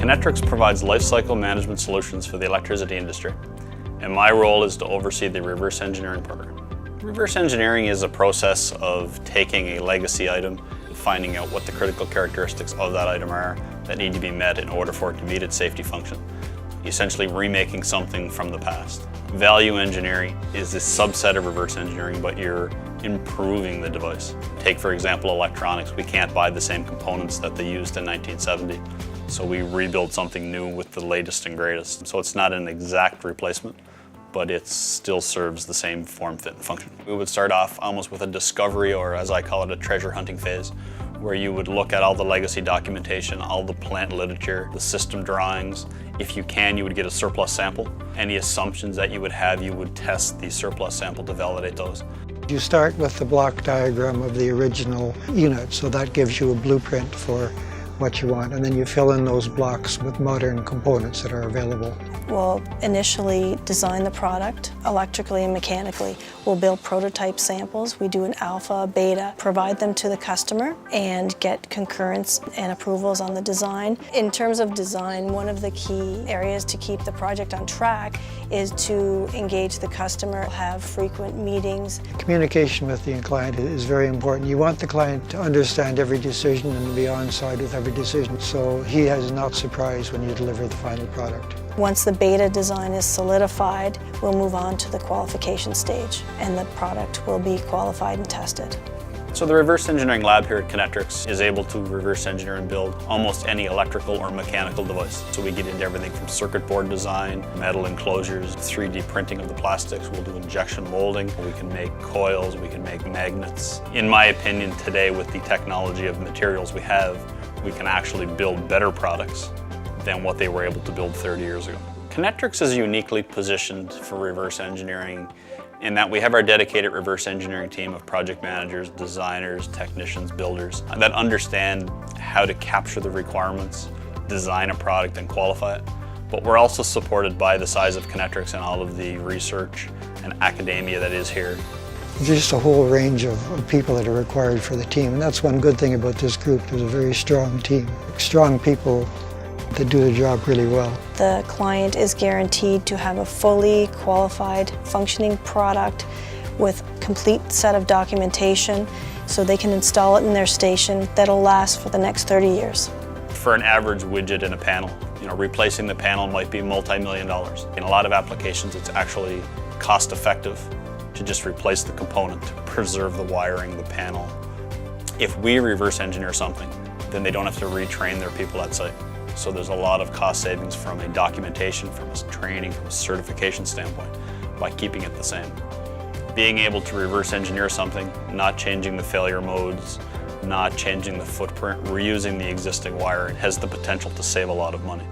Kinectrics provides lifecycle management solutions for the electricity industry, and my role is to oversee the reverse engineering program. Reverse engineering is a process of taking a legacy item and finding out what the critical characteristics of that item are that need to be met in order for it to meet its safety function. Essentially remaking something from the past. Value engineering is a subset of reverse engineering, but you're improving the device. Take, for example, electronics. We can't buy the same components that they used in 1970. So we rebuild something new with the latest and greatest. So it's not an exact replacement, but it still serves the same form, fit, and function. We would start off almost with a discovery, or as I call it, a treasure hunting phase, where you would look at all the legacy documentation, all the plant literature, the system drawings. If you can, you would get a surplus sample. Any assumptions that you would have, you would test the surplus sample to validate those. You start with the block diagram of the original unit, so that gives you a blueprint for what you want, and then you fill in those blocks with modern components that are available. We'll initially design the product electrically and mechanically. We'll build prototype samples. We do an alpha, beta, provide them to the customer and get concurrence and approvals on the design. In terms of design, one of the key areas to keep the project on track is to engage the customer, have frequent meetings. Communication with the client is very important. You want the client to understand every decision and be on side with every decision, so he is not surprised when you deliver the final product. Once the beta design is solidified, we'll move on to the qualification stage, and the product will be qualified and tested. So the reverse engineering lab here at Kinectrics is able to reverse engineer and build almost any electrical or mechanical device. So we get into everything from circuit board design, metal enclosures, 3D printing of the plastics. We'll do injection molding. We can make coils, we can make magnets. In my opinion, today with the technology of materials we have, we can actually build better products than what they were able to build 30 years ago. Kinectrics is uniquely positioned for reverse engineering in that we have our dedicated reverse engineering team of project managers, designers, technicians, builders that understand how to capture the requirements, design a product, and qualify it. But we're also supported by the size of Kinectrics and all of the research and academia that is here. There's just a whole range of people that are required for the team, and that's one good thing about this group. There's a very strong team, strong people that do the job really well. The client is guaranteed to have a fully qualified, functioning product with complete set of documentation so they can install it in their station that'll last for the next 30 years. For an average widget in a panel, replacing the panel might be multi-million dollars. In a lot of applications, it's actually cost-effective to just replace the component, to preserve the wiring, the panel. If we reverse engineer something, then they don't have to retrain their people at site. So there's a lot of cost savings from a documentation, from a training, from a certification standpoint by keeping it the same. Being able to reverse engineer something, not changing the failure modes, not changing the footprint, reusing the existing wiring has the potential to save a lot of money.